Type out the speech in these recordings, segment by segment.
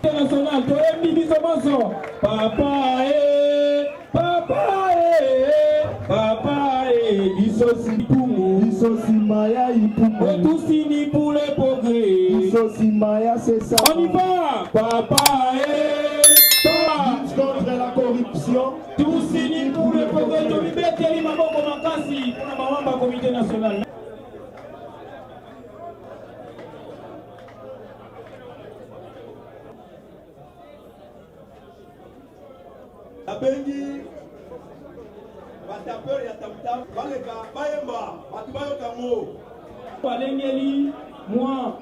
National, papa Simaya Ipumu. Tout fini pour le progrès. Simaya, c'est ça. On y va. Papa lutte contre la corruption. Tout fini pour le progrès. Tout le monde est maboko makasi pour la maman comité national. Abengi batapeur ya tamtam baleka bayemba batubayo kamo balengeli moi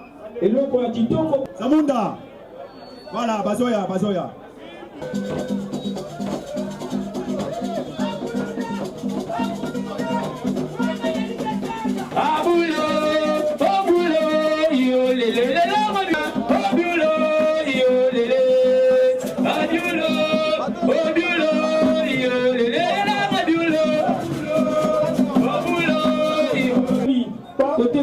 eloko ya kitoko Samunda voilà bazoya abulo obulo yo lele obulo yo lele abulo obulo yo lele abulo obulo côté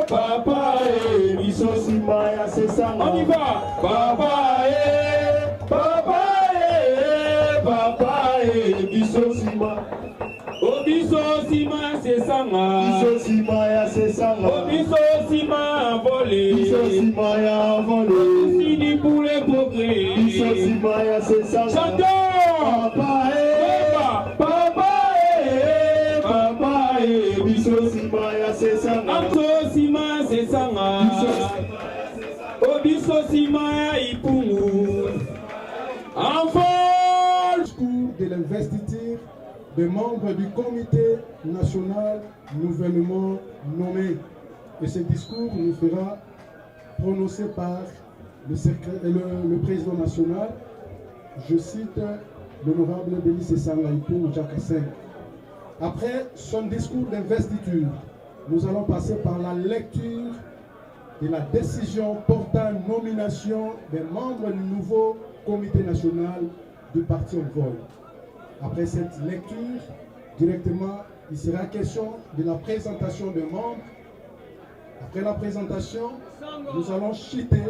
papa biso Simaya c'est ça. on y va papa biso Simaya. Obiso Sima c'est ça. Biso Simaya c'est ça. Obiso Sima volé. Biso Simaya volé. Fini pour les progrès. Biso Simaya c'est ça. Chantons. Papa biso Simaya c'est ça. Biso Sima c'est ça. Obiso Sima Ipumu. Enfant. De l'investiture des membres du comité national nouvellement nommé. Et ce discours nous fera prononcer par le président national, je cite l'honorable Bélice Sangaïpou Jacassin. Après son discours d'investiture, nous allons passer par la lecture de la décision portant nomination des membres du nouveau comité national du parti en vol. Après cette lecture, directement, il sera question de la présentation des membres. Après la présentation, nous allons chuter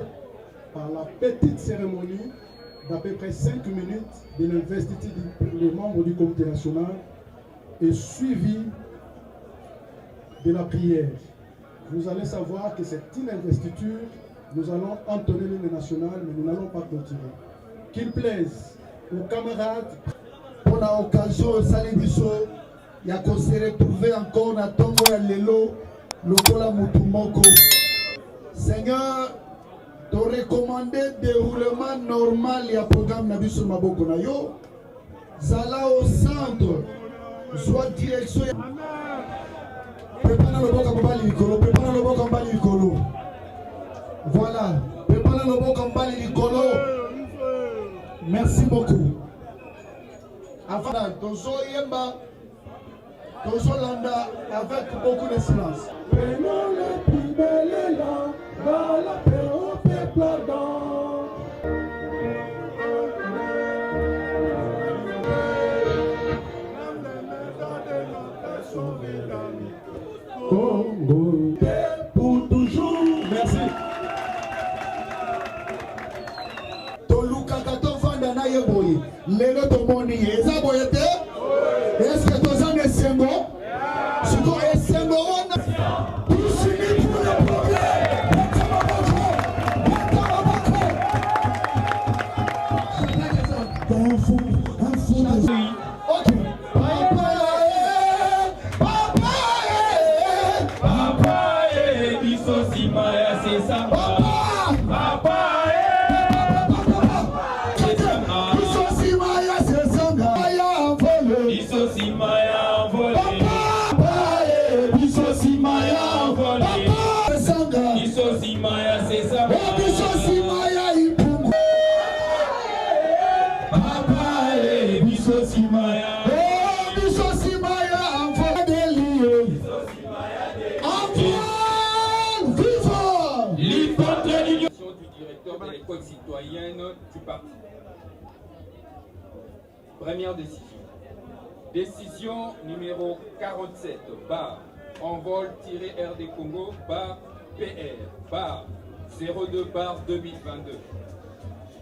par la petite cérémonie d'à peu près 5 minutes de l'investiture des membres du comité national et suivi de la prière. Vous allez savoir que c'est une investiture, nous allons entonner l'hymne national, mais nous n'allons pas clôturer. Qu'il plaise aux camarades. Pour l'occasion, Salibiso, il y a qu'on s'est retrouvé encore dans Tongo et Lelo, Lokola Mutumoko. Seigneur, te recommander déroulement normal et programme Nabiso Maboko na yo. Zala au centre, soit direction. Prépare le boc en bas l'icolo, prépare le boc en bas l'icolo. Voilà, prépare le boc en bas l'icolo. Merci beaucoup. Avant, Tozo Yemba, Tozo Landa, avec beaucoup de silence. Prenons le plus bel élan, dans la paix au peuple ardent. Congo, pour toujours. merci. Toluka Katofanda na yeboye, lelo tomoni eza boyete. Est-ce que Tozan est sengo? Siko est sengo wana. Tous unis pour le progrès. Citoyenne du parti. Première décision. Décision numéro 47, barre, envol-RD Congo, barre, PR, barre, 02/2022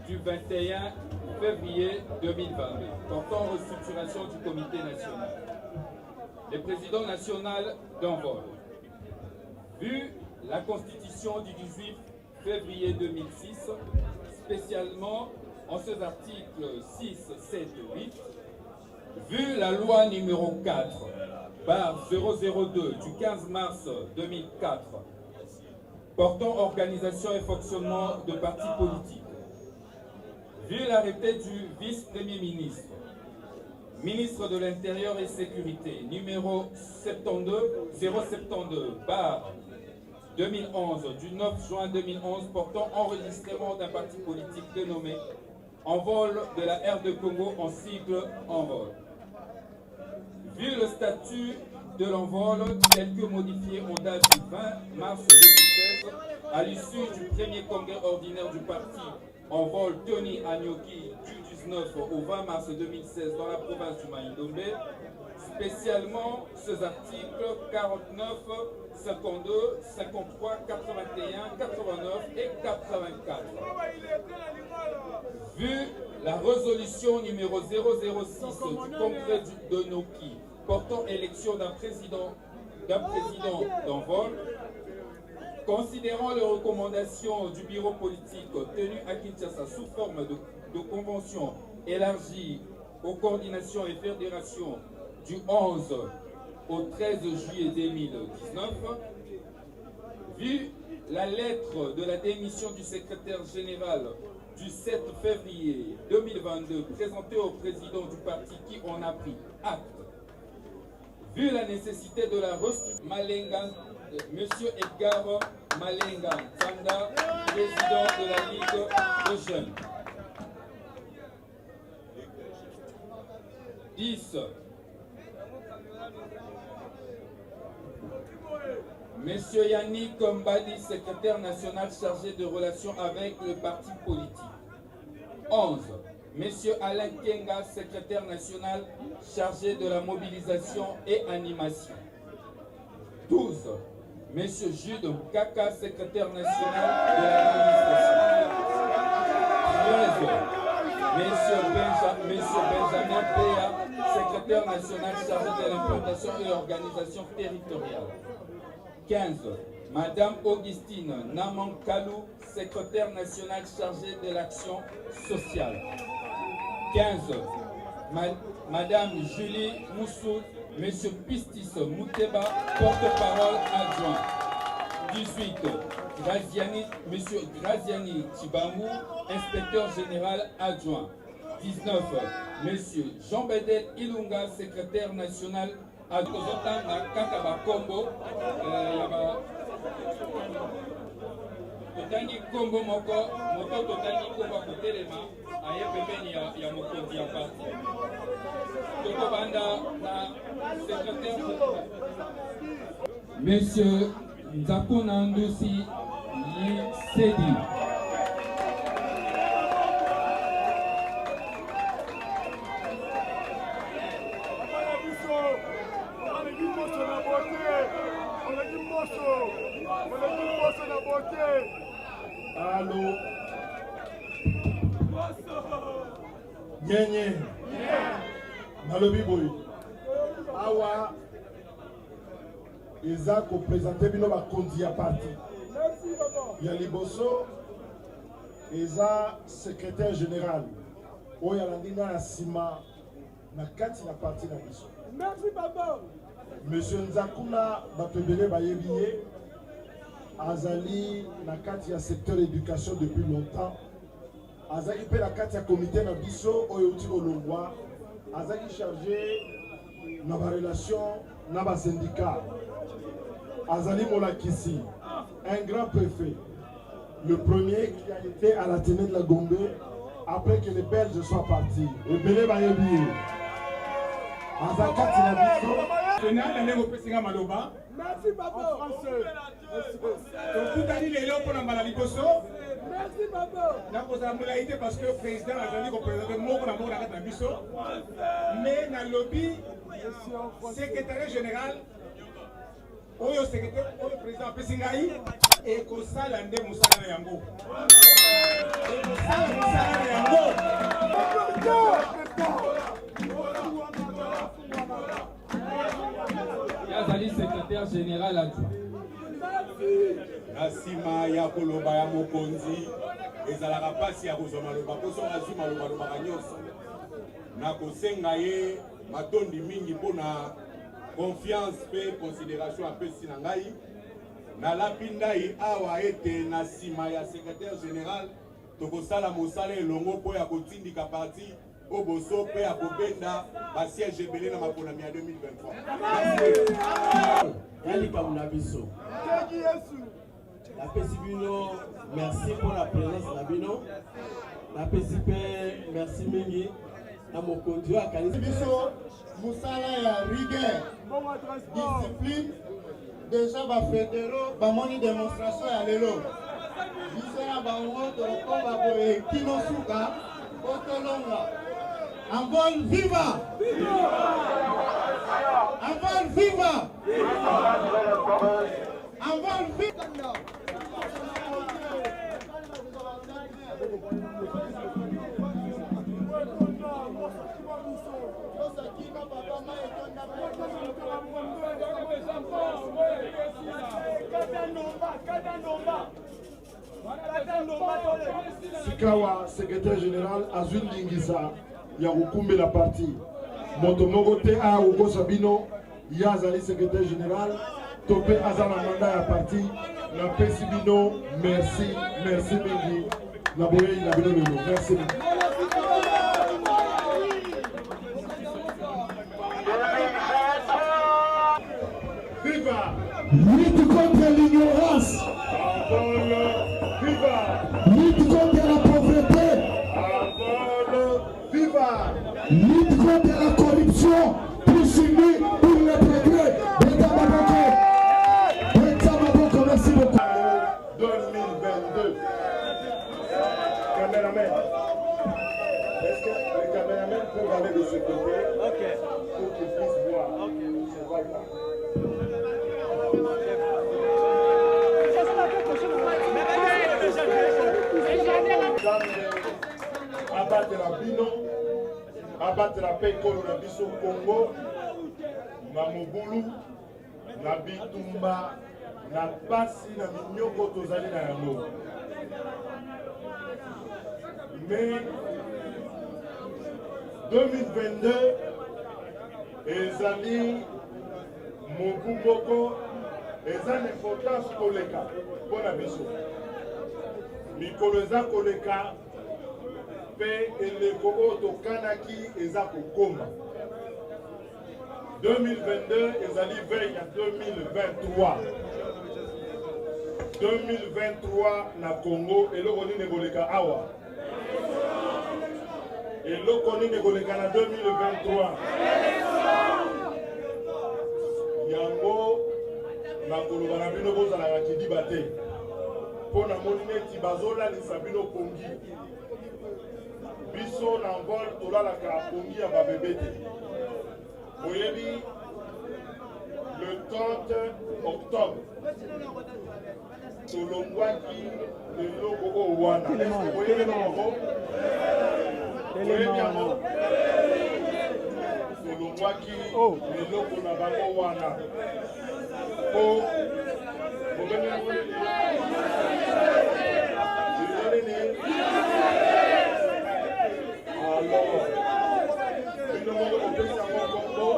du 21 février 2022 portant restructuration du comité national. Le président national d'envol. Vu la constitution du 18 février 2006, spécialement en ces articles 6, 7, 8, vu la loi numéro 4/002 du 15 mars 2004 portant organisation et fonctionnement de partis politiques, vu l'arrêté du vice-premier ministre, ministre de l'Intérieur et Sécurité, numéro 072/2011 du 9 juin 2011 portant enregistrement d'un parti politique dénommé Envol de la R de Congo en sigle Envol. Vu le statut de l'Envol tel que modifié en date du 20 mars 2016 à l'issue du premier congrès ordinaire du parti Envol Tony Agnoki du 19 au 20 mars 2016 dans la province du Maïndombe, spécialement ces articles 49, 52, 53, 81, 89 et 84. Vu la résolution numéro 006 du congrès de Noki portant élection d'un président d'Envol, considérant les recommandations du bureau politique tenu à Kinshasa sous forme de convention élargie aux coordinations et fédérations du 11 au 13 juillet 2019, vu la lettre de la démission du secrétaire général du 7 février 2022 présentée au président du parti qui en a pris acte, vu la nécessité de la Malenga, M. Edgar Malenga Tsanda, président de la Ligue de jeunes. 10. Monsieur Yannick Mbadi, secrétaire national chargé de relations avec le parti politique. 11. Monsieur Alain Kenga, secrétaire national chargé de la mobilisation et animation. 12. Monsieur Jude Kaka, secrétaire national de l'administration. 13. Monsieur Benjamin Péa, secrétaire national chargé de l'implantation et l'organisation territoriale. 15. Madame Augustine Namankalou, secrétaire nationale chargée de l'action sociale. 15. Madame Julie Moussou, Monsieur Pistis Mouteba, porte-parole adjoint. 18. Monsieur Graziani Tibamou, inspecteur général adjoint. 19. Monsieur Jean-Bedel Ilunga, secrétaire national adjoint. Kakaba Kombo, Totani Kombo Moko, Moto Totani Kombo Kotelema, aye pembeni ya mokonzi ya parti. Toko banda na secrétaire. Monsieur Nzakuna Ndusi Sedi. Allô. Nyenye. Nalobi boy. Awa. Eza ko présenter bino ba kondi ya parti. Merci papa. Ya liboso. Eza secrétaire général. Oya landina na sima na kati na parti na biso. Merci papa. Monsieur Nzakuna batebele bayebiye. Azali na kati ya secteur éducation depuis longtemps. Azali pe na kati ya comité na biso oyo uti olongwa. Azali chargé na ba relation na ba syndicat. Azali Molakisi, un grand préfet, le premier qui a été à la tenue de la Gombe après que les Belges soient partis. Et Belé Bayebi. Azali kati na biso. Merci papa. En français. Merci papa. Parce que le président a dit qu'on présentait mon mais dans le lobby, secrétaire général, oyo secrétaire oyo président apesi ngai ekosala nde mosala na yango ekosala mosala na yango. Yazali secrétaire général adjoint. Na nsima ya koloba ya mokonzi ezalaka mpasi ya kozwa maloba mpo so azwi malobalobaka nyonso na kosenga ye matondi mingi mpona confiance mpe considération apesi na ngai nalapi ndai awa ete na nsima ya secrétaire général tokosala mosala elongo mpo ya kotindika parti oboso mpe ya kobenda basiège ebele na maponami ya 2023. Yalikambo na biso. Napesi bino merci pour la présence na bino. Napesi pe merci mingi na mokonzi wa kanisa biso musala ya rigueur discipline déjà ba fédéraux bamoni démonstration ya lelo biso na bango tolokoba boye kino suka otolonga Anvol viva! Anvol viva! Anvol viva! Sikawa, secrétaire général, Azul Lingisa, Yarukumbe la partie. Motomoko te a Ugo Sabino, Yazali, secrétaire général, Topé Azana Manda ya partie, la Pesibino, merci, merci Mingi, la Boye, la Bino, merci. Viva! Lutte contre l'ignorance. Viva! Lutte contre la pauvreté. Viva! Lutte contre la corruption. Pour s'unir pour le progrès. Betamaboko, merci beaucoup. 2022. Caméraman. Est-ce que les caméramans peuvent aller de ce côté? Ok. Pour qu'ils puissent voir. Ok. C'est vrai là. Abattre la bino, abattre la pekolo na biso Congo, na mobulu, na bitumba, na pasi na minyoko tozali na yango. Mais 2022 ezali mobumoko eza l'importance koleka mpona biso. Mikolo eza koleka mpe eleko oyo tokanaki eza kokoma. 2022 ezali veille ya 2023. 2023 na Congo eloko nini ekoleka awa? Eloko nini ekoleka na 2023? Yango nakoloba na bino bozalaka kidiba te mpo namoni neti bazolalisa bino pongi. Biso na Anvol tolalaka pongi ya babebe te. Boyebi le 30 octobre tolongwaki eloko oyo wana. Eske boyebi yango? Boyebi yango? Tolongwaki eloko na bango wana po bobebi yango nini? Alors, bino moko kopesa yango Congo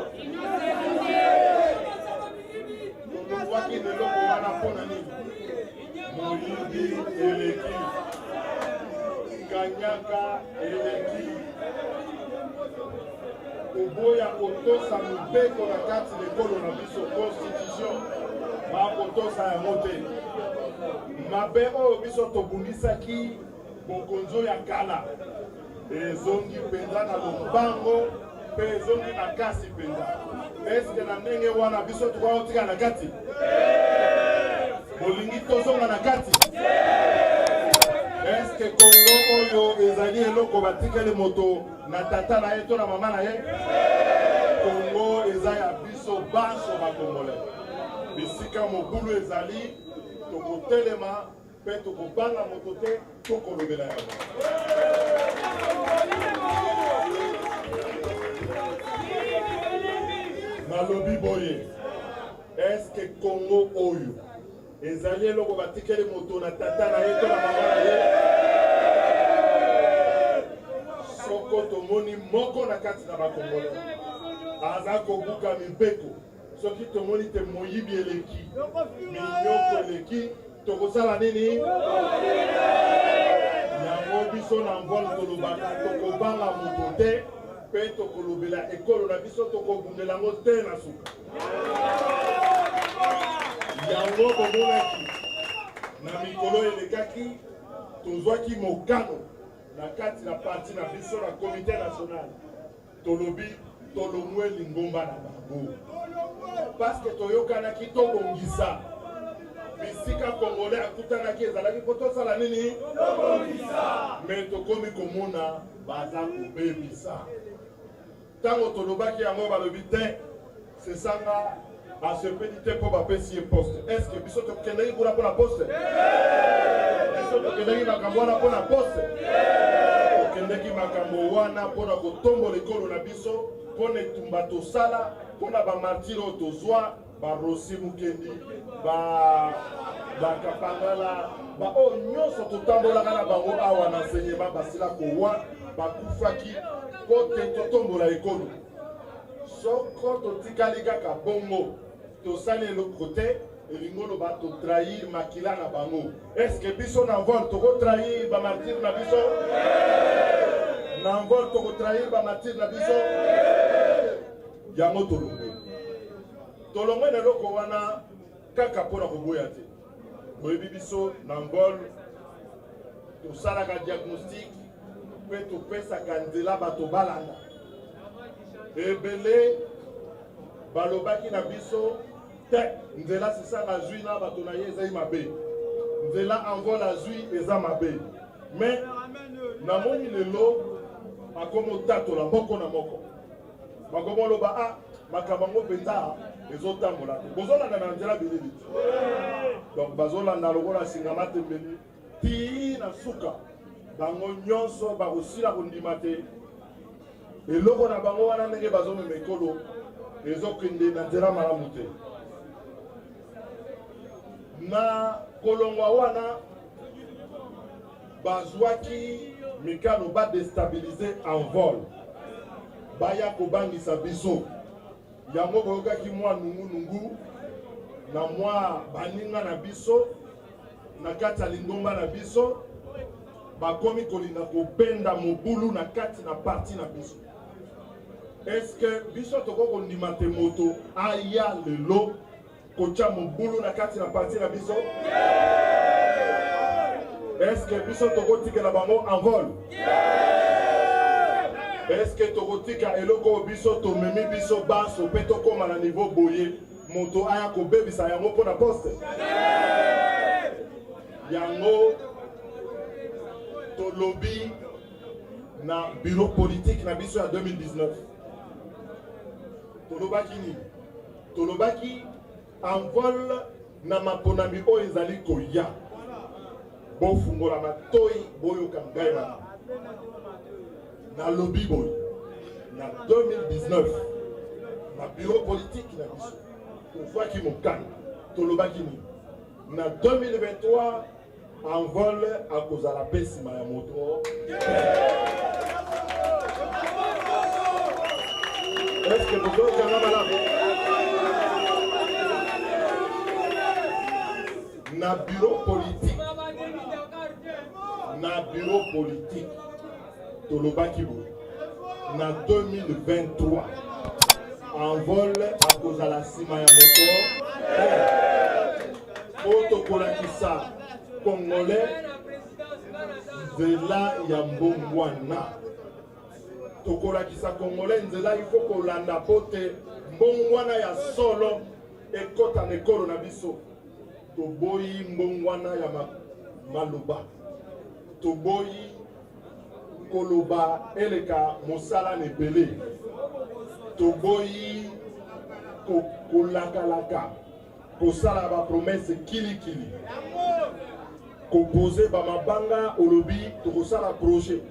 tolongwaki eloko wana mpona nini? Moyibi eleki, kanyaka eleki, koboya kotosa mibeko na kati lekolo na biso constitution bakotosa yango te. Mabe oyo biso tobundisaki bokonzo ya kala ezongi mpenza na lobango mpe ezongi na kasi mpenza. Eske na ndenge wana biso tokotika na kati? Bolingi tozonga na kati? Eske Congo oyo ezali eloko batikeli moto na tata na ye to na mama na ye? Congo eza ya biso banso bakongole. bisika mobulu ezali tokotelema mpe tokobanga moto te tokolobela yango. Nalobi boye, eske Congo oyo ezali eloko batikeli moto na tata na ye to na mama na ye? Soko tomoni moko na kati na bakongole aza kobuka mibeko, soki tomoni te moyibi eleki minyoko eleki tokosala nini? Yango biso na mvole tolobaka tokobanga moto te mpe tokolobela ekolo na biso tokobundela yango te na suka. Yango bomonaki na mikolo elekaki tozwaki mokano na kati na parti na biso na comité national tolobi tolongwe lingomba na bango parce que toyokanaki tobongisa bisika congolais akutanaki ezalaki mpo tosala nini? Me tokomi komona baza kobebisa. Ntango tolobaki yango balobi te sesanga asepeli te mpo bapesi ye poste. Eske biso tokendaki kuna mpo na poste? Biso tokendaki makambo wana mpo na poste? Tokendaki makambo wana mpo na kotombola ekolo na biso, mpo na etumba tosala, mpo na bamartire oyo tozwa, barosi mukendi, bakapangala, baoyo nyonso totambolaka na bango awa na enseignement basila kowa, bakufaki mpo te totombola ekolo. Soko totikali kaka bongo tosali eloko te elingo loba totrahir makila na bango. Eske biso na vol tokotrahir bamartire na biso? Na vol tokotrahir bamartire na biso? Yango tolongwe na eloko wana kaka mpona koboya te. Boyebi biso na vol tosalaka diagnostic mpe topesaka nzela bato balanda. Ebele balobaki na biso te nzela sisanga zwi na bato na ye ezali mabe, nzela envol azwi eza mabe. Me namoni lelo bakomi otatola moko na moko, bakomi oloba a makambo yango mpenza ezotambola te, bozolanda na nzela bilili. Donc bazolanda lokola singama tembeli ti na suka bango nyonso bakosila kondima te. Eloko na bango wana ndenge bazomema ekolo ezokende na nzela malamu te. Na kolongwa wana bazwaki mikano badestabilize en vol, baya kobangisa biso. Yango boyokaki mwa nungu na mwa baninga na biso na kati ya lingomba na biso, bakomi kolinga kobenda mobulu na kati na parti na biso. Eske biso toko kondima te moto aya lelo kocha mobulu na kati na parti na biso? Eske biso toko tikela bango en vol? Eske toko tika eloko biso tomemi biso baso pe tokoma na niveau boye moto aya kobebisa yango mpo na poste? Yango tolobi na bureau politique na biso ya 2019. Tolobaki nini? Tolobaki envol na maponami oyo ezali koya bofungola matoi boyoka ngai wana. Nalobi boye na 2019 na bureau politique na biso tozwaki mokano. Tolobaki nini? Na 2023 envol akozala pe nsima ya moto. Est-ce que vous avez un malamu? Na bureau politique tolobaki boye na 2023 envol akozala nsima ya moto po tokolakisa congolais nzela ya mbongwana. Tokolakisa congolais nzela ifo kolanda po te mbongwana ya solo ekota na ekolo na biso. Toboyi mbongwana ya maloba, toboyi koloba eleka mosala na ebele, toboyi kolakalaka, kosala ba promesse kilikili composé ba mabanga olobi tokosala projet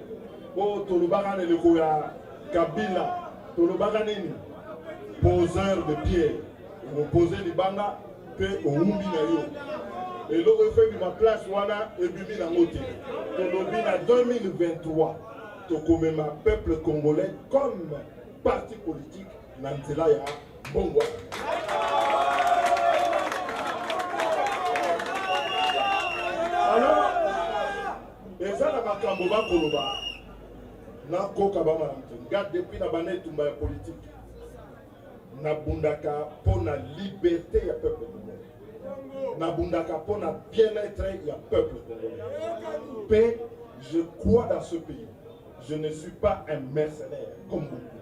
po tolobaka na eleko ya Kabila tolobaka nini poseur de pierre opose libanga pe oumbi na yo eloko efebi ma place wana ebimi nango te tolobi na 2023 tokomema peuple congolais comme parti politique na nzela ya bongo. Alors eza na makambo bakoloba nakoka bamala mte nga depuis na banetumba ya politique nabundaka pour la liberté ya peuple congolais nabundaka pour la bien-être ya peuple congolais mais je crois dans ce pays je ne suis pas un mercenaire comme beaucoup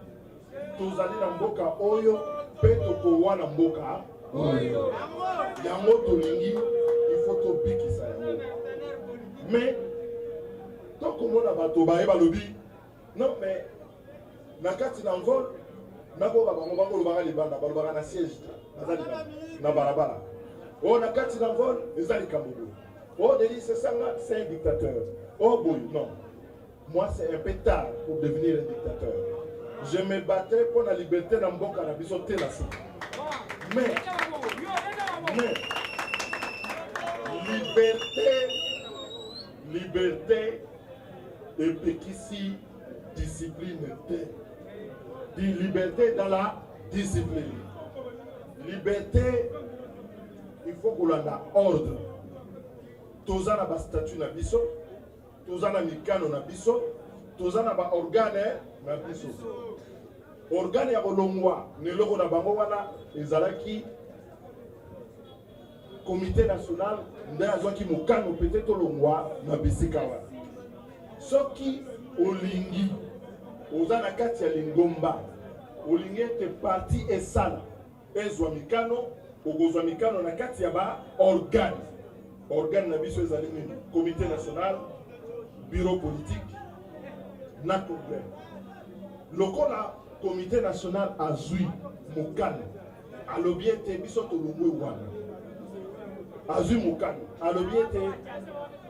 tozali na mboka oyo pe tokowa na mboka oyo yango tolingi il faut tobikisa yango mais tokomona bato bayeba lobi non mais na kati na vol nakoka bango bakolobaka libanda balobaka na siège na balabala oyo na kati na vol eza likambo boye oyo deli sesanga c'est un dictateur oh boy non moi c'est un peu tard pour devenir un dictateur je me battais pour la liberté na mboka na biso te na sika mais liberté epekisi discipline te liberté dans la discipline. Liberté, il faut qu'on ait ordre. Tous na ba statut na biso, tous na mikano na biso, tous na ba organe na biso. Organe ya kolongwa ne loko na bango wana ezalaki comité national nde azwaki mokano peut-être olongwa na bisika wana. Soki olingi oza na kati ya lingomba olingi ete parti esala ezwa mikano okozwa mikano na kati ya ba organe na biso ezali nini comité national bureau politique na congrès lokola comité national azwi mokano alobi ete biso tolongwe wana azwi mokano alobi ete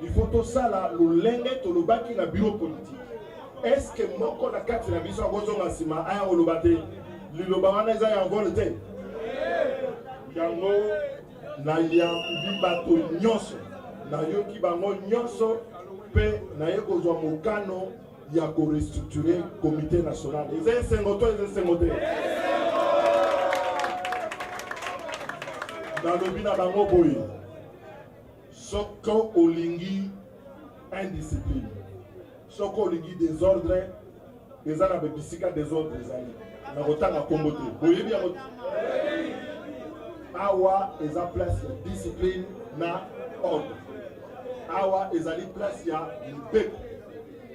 il faut tosala lolenge tolobaki na bureau politique. Est-ce que moko na kati na biso akozonga nsima aya koloba te liloba wana eza ya ngolo te yango nayambi bato nyonso nayoki bango nyonso mpe naye kozwa mokano ya korestructure comité national eza esengo to eza esengo te nalobi na bango boye soko olingi indiscipline soko olingi désordre eza na bebisika désordre ezali na kotanga kombo te boyebi yango awa eza place ya discipline na ordre awa ezali place ya libeko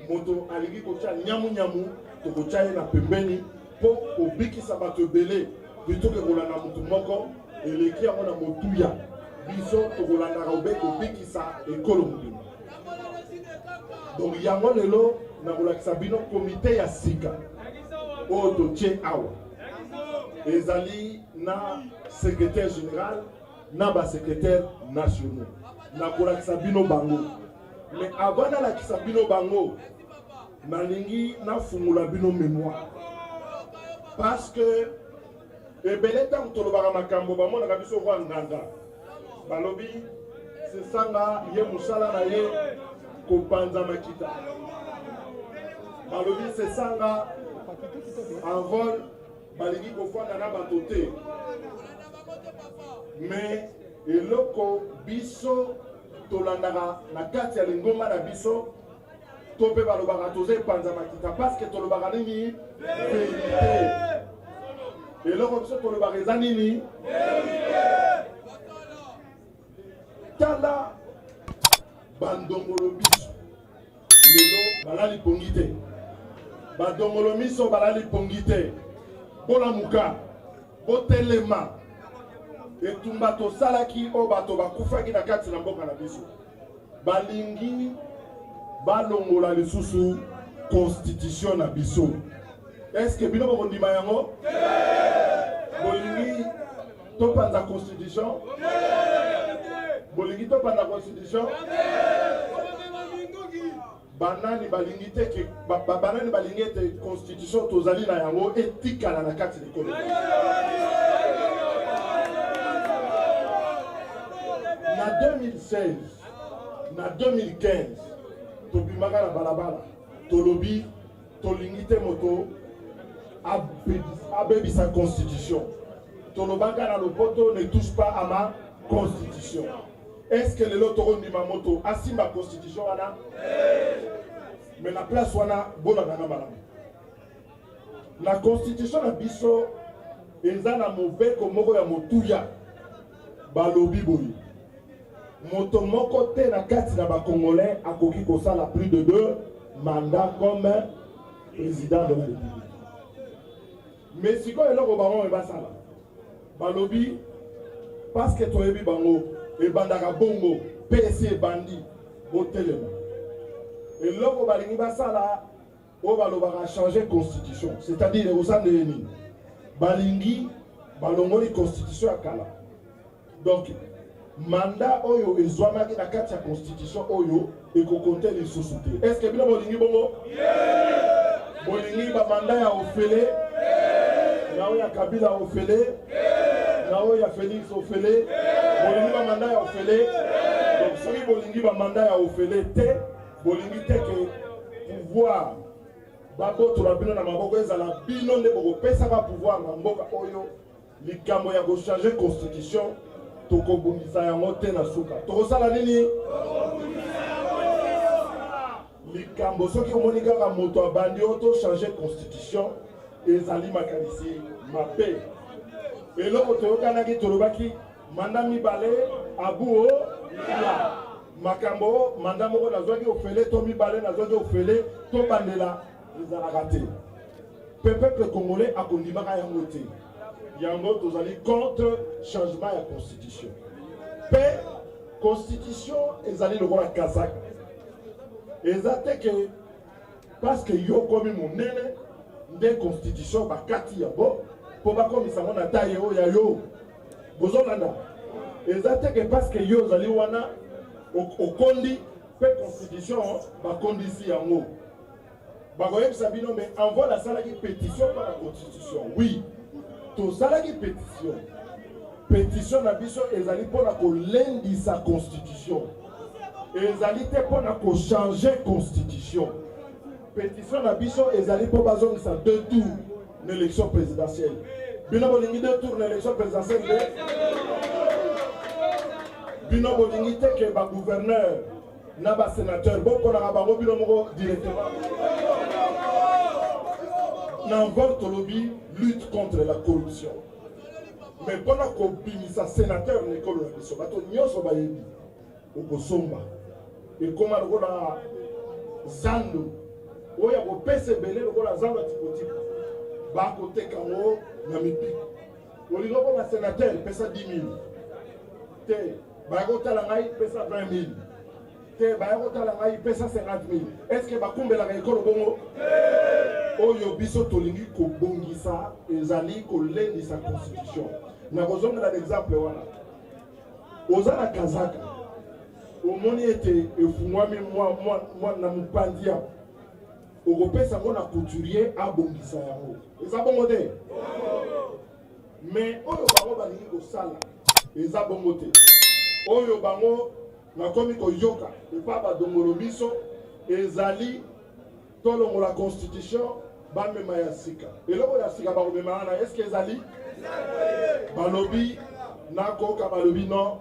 moto alingi kotya nyamu tokotya ye na pembeni mpo kobikisa bato ebele bitoke kolanda motu moko eleki yango na motuya biso tokolandaka obe kobikisa ekolo mobima donc yango lelo nakolakisa bino komite ya sika oyo totie awa ezali na secrétaire général na basecrétaire nationaux nakolakisa bino bango mais avant nalakisa bino bango nalingi nafungula bino mémoire parce que ebele ntango tolobaka makambo bamonaka biso kwa nganga balobi sesanga ye mosala na ye kopanza makita balobi sesanga en vol balingi kofanda na bato te mais eloko biso tolandaka na kati ya lingomba na biso to mpe balobaka toza epanza makita parce que tolobaka nini vérité eloko biso tolobaka eza nini tala bandongolo biso lelo balali pongi te bandongolo miso balali pongi te bolamuka botelema etumba tosalaki oyo bato bakufaki na kati na mboka na biso balingi balongola lisusu constitution na biso est-ce que bino bokondima yango bolingi Topanda constitution. Bolingi topanda constitution. Banani balingi te banani balingi te constitution tozali na yango etikala na kati de l'école. Na 2016, na 2015, tobimaka na balabala, tolobi, tolingi te moto abebisa constitution. Tolobaka na lopoto ne touche pas à ma constitution. Est-ce que le loto di ma moto asimba constitution wana? Mais la place wana bona na malamu. La constitution na biso eza na mauvais komoko ya motuya balobi boyi. Moto moko te na kati na ba congolais akoki kosala plus de 2 mandats comme président de la République. Mais si ko eloko bango ebasala balobi parce que toyebi bango et bandaka bongo PC bandi botelema et loko balingi basala o balobaka changer constitution, c'est-à-dire au sein de l'ennemi balingi balongoli constitution ya kala. Donc mandat oyo ezwamaki na kati ya constitution oyo ekokonte lisusu te. Est-ce que bino bolingi bongo? Bolingi ba mandat ya ofele nao ya Kabila ofele nao ya Félix ofele bolingi ba mandat ya ofele. Donc soki bolingi ba mandat ya ofele te bolingi te ke pouvoir baboto la bino na maboko ezala bino nde bokopesaka pouvoir na mboka oyo likambo ya kochanger constitution tokobundisa yango te na suka. Tokosala nini? Likambo soki omoni kaka moto abandi oto changer constitution ezali makanisi mabe. Eloko toyokanaki tolobaki manda mibale abuo ya makambo manda moko nazwaki ofele to mibale nazwaki ofele to bandela ezalaka te. Peuple congolais akondimaka yango te. Yango tozali contre changement ya constitution. Pe constitution ezali lokola kazaka. Ezate ke parce que yo komi monene nde constitution bakati ya bo po bakomisa ngo na taille oyo ya yo bozolanda. Ezate ke parce que yo zali wana okondi pe constitution bakondisi yango. Bakoyebisa bino mais envoie la salaki pétition par la constitution. Oui. Tout ça là qui pétition. Pétition na biso ezali pona ko lendi sa constitution. Ezali te pona ko changer constitution. Pétition na biso ezali po bazong sa 2 tours l'élection présidentielle. Bino bolingi 2 tours l'élection présidentielle. Bino bolingi te ke ba gouverneur na ba sénateur bon pona ba bango bino moko directement. N'envol Tolobi lutte contre la corruption. Mais pendant qu'on bimisa sénateur Nicole Rabiso, bato nyonso bayebi okosomba. Et comment on a zando, oya ko pese belé lokola zando tipoti. Ba côté kango na mipi. Olingo ko na sénateur pesa 10 000. Te ba ko tala ngai pesa 20 000. Te ba ko tala ngai pesa 50 000. Est-ce que ba kumbela ka ekolo bongo? Oyo biso tolingi ko bongisa ezali ko lendisa constitution. Na kozonga l'exemple wana. Ozana kazaka. Omoni ete efungwami mwa na mupandia. Okopesa ngo na couturier abongisa yango. Eza bongo te. Mais oyo bango balingi ko sala. Eza bongo te. Oyo bango na komi ko yoka e pa ba dongolo biso ezali tolongo la constitution bamema ya sika. Eloko ya sika bakomema na est-ce que ezali balobi nakoka balobi non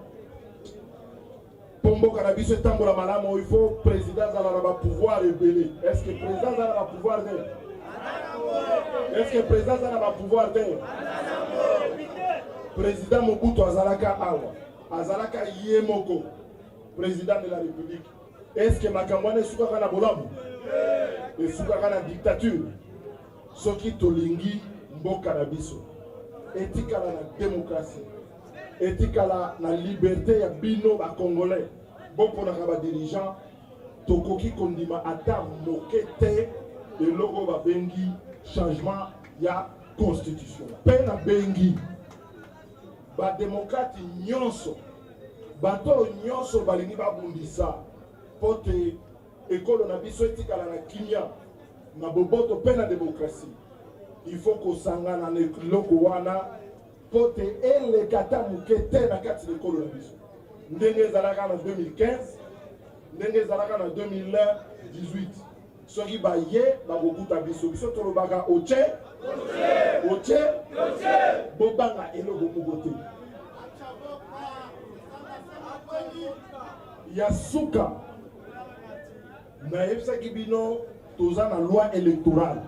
pombo kana biso tambola malamu il faut président zala na pouvoir rebelle. Est-ce que président zala na pouvoir de? Est-ce que président zala na pouvoir de? Président Mobutu azalaka awa azalaka yemoko président de la République. Est-ce que makambwane suka kana bolamu? Et suka kana dictature? Soki tolingi mboka na biso. Etikala na démocratie. Etikala na liberté ya bino ba congolais. Boko na ba dirigeant tokoki kondima ata mokete et logo ba bengi changement ya constitution. Pena bengi badémocrate nyonso bato nyonso balingi babundisa po te ekolo na biso etikala na kimia na boboto mpe na démocratie. Il faut kosangana na eloko wana po te eleka ta moke te na kati na ekolo na biso ndenge ezalaka na 2015 ndenge ezalaka na 2018 soki baye bakokuta biso biso tolobaka oche bobanga eloko moko te ya suka nayebisaki bino toza na loi électorale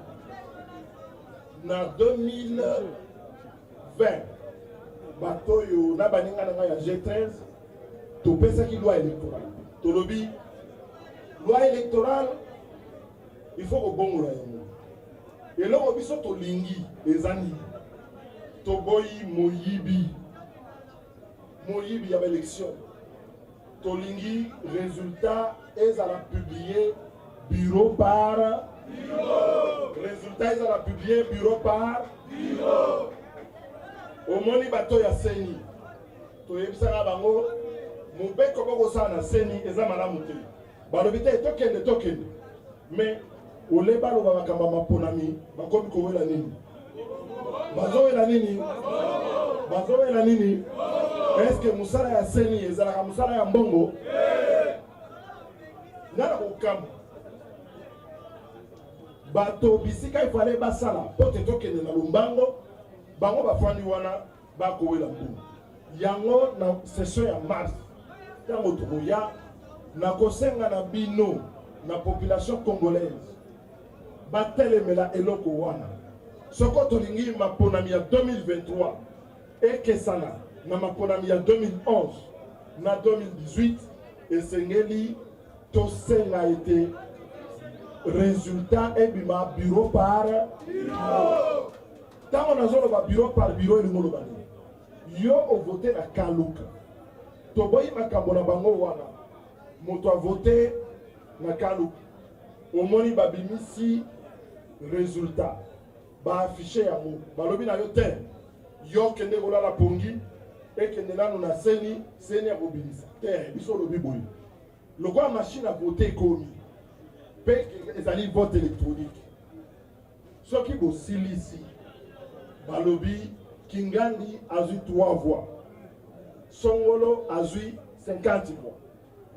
na 2020 bato oyo na baninga na ngai ya G13 topesaki loi électorale tolobi loi électorale il faut kobongola yango eloko biso tolingi ezani toboyi moyibi ya baélection tolingi résultat ezala publié bureau par résultat ezala publié bureau par omoni bato ya seni toyebisaka bango mobeko bokosala na seni eza malamu te balobi te tokende mais ole baloba makambo maponami bakomi kowela nini bazowela nini eske mosala ya seni ezalaka mosala ya mbongo ngana kokamba bato bisika ifale basala po te tokende na lombango bango bafandi wana bakowela mbongo yango na session ya mars ntango tokoya na kosenga na bino na population congolaise batelemela eloko wana soko tolingi maponami ya 2023 ekesana na maponami ya 2011 na 2018 esengeli tosenga ete résultat ebima bureau par bureau ntango nazoloba bureau par bureau elingo loba nini yo ovote na kaluka toboyi makambo na bango wana moto avote na kaluka omoni babimisi résultat baaffiche yango balobi na yo te yo kende kolala pongi ekende nano na seni ya kobimisa te biso olobi boye lokola machine a vote ekomi mpe ezali vote électronique soki bosilisi balobi Kingandi azwi 3 voix Songolo azwi 50 voix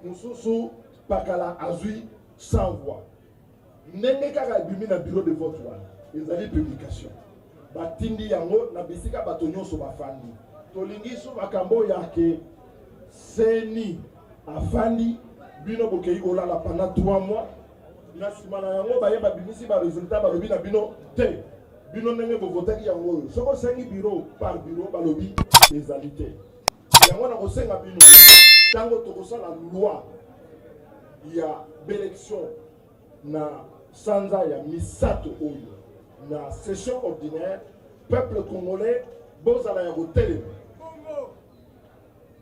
Mususu Pakala azwi 100 voix ndenge kaka ebimi na bureau de vote wana ezali publication batindi yango na bisika bato nyonso bafandi tolingi so makambo yake seni afandi bino bokei kolala pendant 3 mois na nsima na yango bayeba bimisi ba résultat balobi na bino te bino ndenge bovotaki yango oyo soko osengi bureau par bureau balobi ezali te yango na kosenga bino ntango tokosala loi ya bélection na sanza ya misato oyo na session ordinaire peuple congolais bozala ya kotelema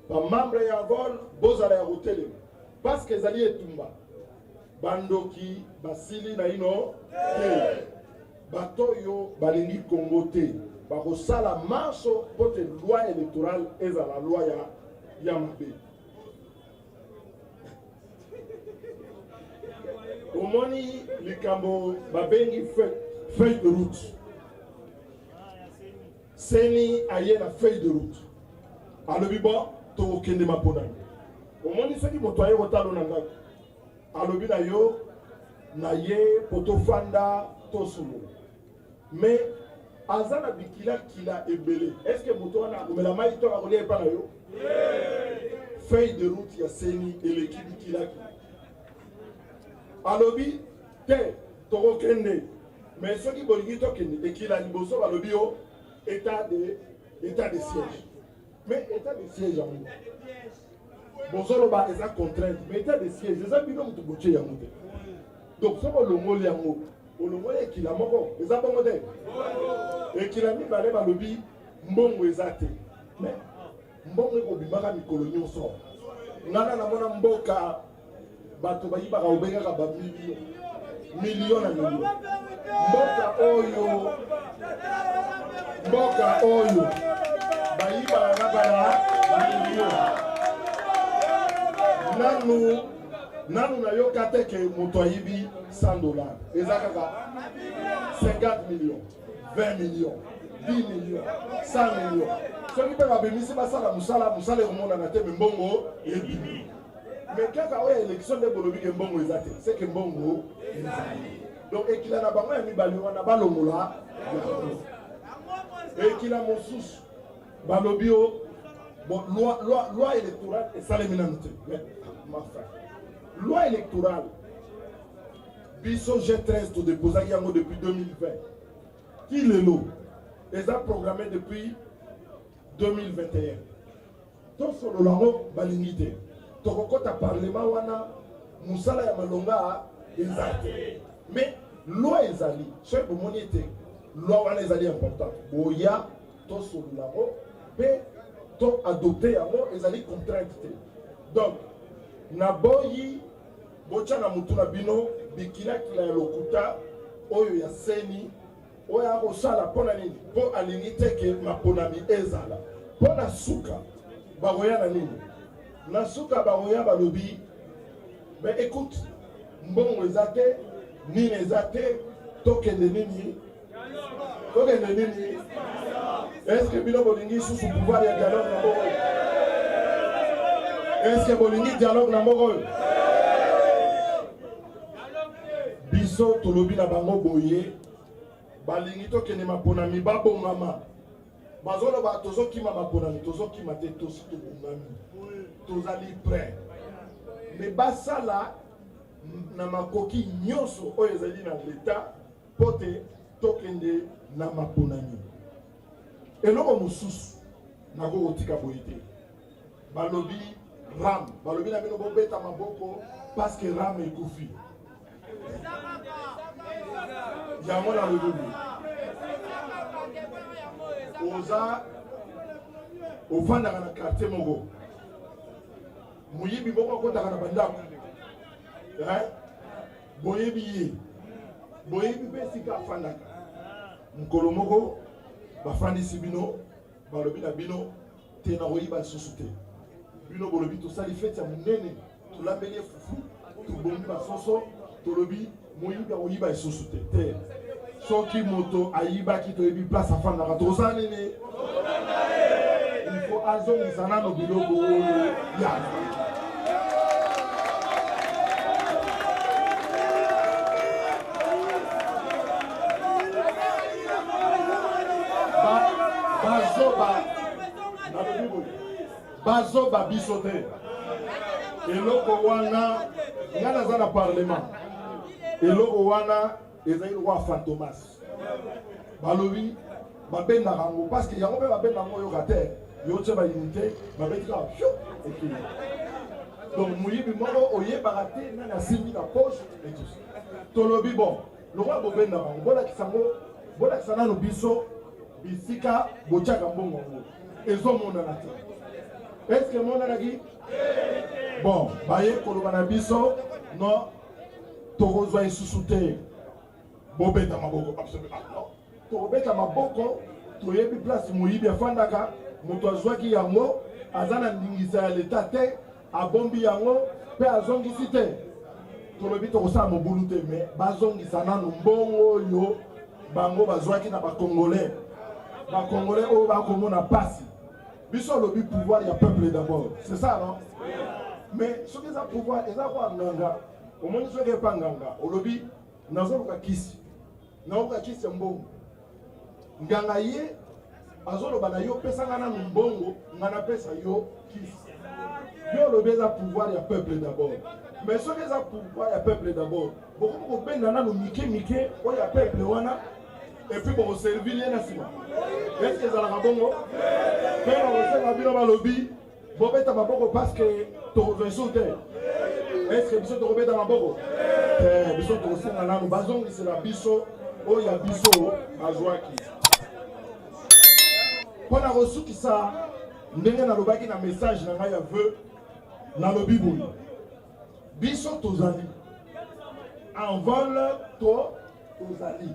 bamembre ya vol bozala ya kotelema parce que ezali etumba bandoki basili na ino te bato oyo balingi Congo te bakosala marche po te loi électorale ezala loi ya mabe omoni likambo babengi feuille de route seni aye na feuille de route alobi bon tokokende maponani omoni soki moto aye kotalo na ndako alobi na yo na ye potofanda tosolo mais aza na bikila ebele est-ce que moto wana akomela mai to akolia epa na yo feuille de route ya seni eleki bikilaki alobi te tokokende mais soki bolingi tokende ekila liboso balobi yo état de siège mais état de siège yango bozoloba eza contrainte mais état de siège eza bino moto botie yango te donc soko olongoli yango olongoli ekila moko eza bongo te ekila mibale balobi mbongo eza te mais mbongo ekobimaka mikolo nyonso ngana namona mboka bato bayibaka obengaka bamilio na milio mboka oyo bayibaka Nanu na yo kate ke moto ayibi $100. Ezakaka 50 millions, 20 millions, 10 millions, 100 millions. Soki pe babemisi basala musala ekomona na te mbongo ebi. Mais kaka oya élection de bolobi ke mbongo ezate, c'est que mbongo ezali. Donc ekila na bango ya mibali wana balongola. Ekila mosusu balobi o bon loi électorale esalemi nanu te. Mais ma frère, loi électorale biso G13 to déposaki yango depuis 2020 qui le lot les a programmé depuis 2021 to solo lango balingi te tokokota parlement wana musala ya malonga ezate mais loi ezali soki bomoni ete loi wana ezali important boya to solo lango pe to adopté yango ezali contrainte te donc na boyi bocha na mutu na bino bikila ya lokuta oyo ya seni oyo akosala mpona nini mpo alingi teke maponami ezala mpo na suka bakoya na nini na suka bakoya balobi mais écoute mbongo eza te nini eza te tokende nini est-ce que bino bolingi susu pouvoir ya dialogue na moko est-ce que bolingi dialogue na moko biso tolobi na bango boye balingi tokende maponami babongama bazoloba tozokima maponami tozokima te tosi tobongami tozali prêt mais basala na makoki nyonso oyo ezali na leta po te tokende na maponami eloko mosusu nakokotika boye te balobi ram balobi na bino bobeta maboko parce que ram ekufi yango na lobi oza ofandaka na quartier moko moyibi moko akotaka na bandako boyebi ye boyebi mpe esika afandaka mokolo moko bafandisi bino balobi na bino te na koyiba lisusu te bino bolobi tosali fete ya monene tolambeli efufu tobombi basoso tolobi moyibi akoyiba lisusu te soki moto ayibaki toyebi place afandaka toza nini il faut azongisa nano biloko oyo ya bazoba biso te eloko wana nga naza na parlement eloko wana ezali roi fantomas balobi babendaka yango parce que yango mpe babenda yango oyoka te yo tie baunité babetika ekili donc moyibi moko oyebaka te nani asimbi na poche etusi tolobi bon lokwa bobendaka yango bolakisa nano biso bisika botiaka mbongo yango ezomonana te est-ce que monanaki bon baye koloba na biso non tokozwa lisusu te bobeta maboko absolument non tokobeta maboko toyebi place moyibi afandaka moto azwaki yango aza na ndingisa ya leta te abombi yango mpe azongisi te tolobi tokosala mobulu te mais bazongisa nano mbongo oyo bango bazwaki na bakongolais oyo bakomona pasi biso lobi pouvoir ya peuple d'abord c'est ça non mais soki eza pouvoir eza kwa nganga omoni soki epa nganga olobi nazoluka kisi naoka kisi ya mbongo nganga ye azoloba na yo pesanga nanu mbongo nga napesa yo kisi yo olobi eza pouvoir ya peuple d'abord mais soki eza pouvoir ya peuple d'abord bokoki kobenda nanu mike oyo ya peuple wana epuis bokoservir ye na nsima est-ce que ezalaka bongo mpe bakosenga bino balobi bobeta maboko parce que tokozwa esu te est-ce que biso tokobeta maboko te biso tokosenga nanu bazongisela biso oyo ya biso bazwaki mpo na kosukisa ndenge nalobaki na message na ngai ya vœu nalobi boye biso tozali en vol tozali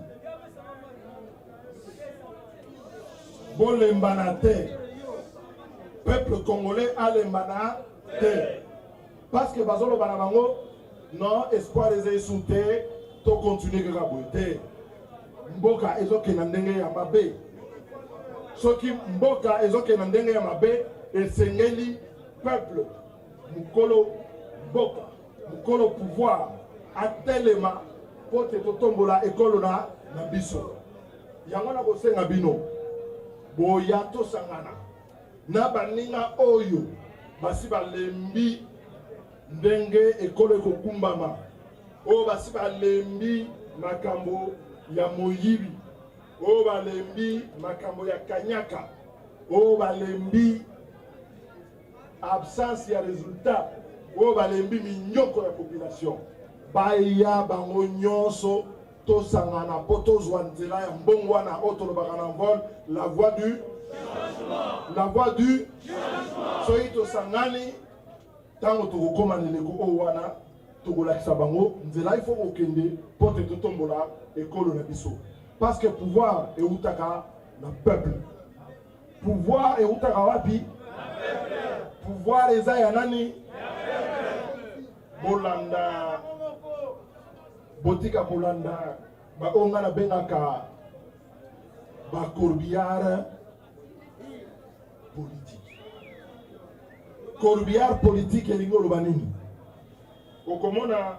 bolembana te peuple congolais alembana te. Parce que bazolo banabango non espoir ezali souté to continuer que rabote. Mboka ezoke na ndenge ya mabe. Soki mboka ezoke na ndenge ya mabe esengeli peuple mukolo mboka mukolo pouvoir atelema pote totombola ekolo na biso. Yango na kosenga bino boya tosangana na baninga oyo basi balembi ndenge ekolo ekokumbama oyo basi balembi makambo ya moyibi oyo balembi makambo ya kanyaka oyo balembi absence ya résultat oyo balembi minyoko ya population baya bango nyonso tosangana po tozwa nzela ya mbongo wana oyo tolobaka na vol la voie du changement. Soki tosangani ntango tokokoma na eleko oyo wana tokolakisa bango nzela ifo kokende po te totombola ekolo na biso parce que pouvoir eutaka na peuple. Pouvoir eutaka wapi? Pouvoir eza ya nani? Bolanda botika bolanda baonga na bengaka bacorbillard politique. Corbillard politique elingi oloba nini? Okomona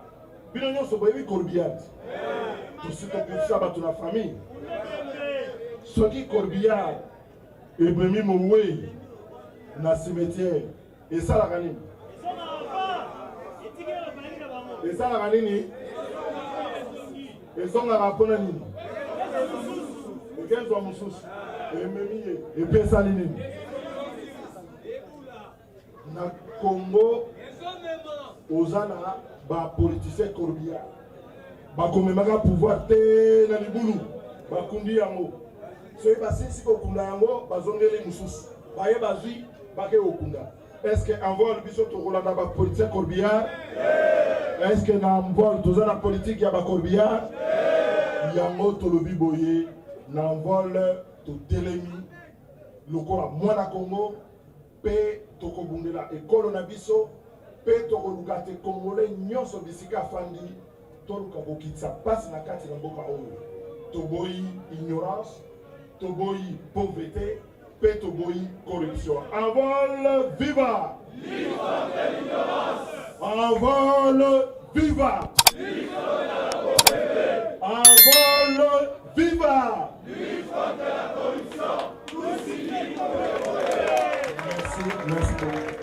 bino nyonso boyebi corbillard tositokisa bato na famille soki corbillard ebemi mowei na cimetière esalaka nini? Esalaka nini? Ezongaka mpona nini? Ekezwa mosusu ememi ye epesali nini? Na Congo oza na bapoliticien corbillard bakomemaka pouvoir te na libulu bakundi yango soki basilisi kokunda yango bazongeli mosusu baye bazwi bake kokunda. Est-ce que en vol biso tokolanda bapoliticien corbillard? Est-ce que na vol toza na politique ya bacorbillard? Yango tolobi boye na vol totelemi lokola mwana Congo pe tokobundela ekolo na biso pe tokoluka te congolais nyonso bisika afandi toluka kokitisa pasi na kati na mboka oyo toboyi ignorance toboyi pauvreté pe toboyi corruption. Envol viva! Viva de l'ignorance! Envol viva! Viva de la pauvreté! Envol viva! Viva de la corruption! Merci, merci beaucoup.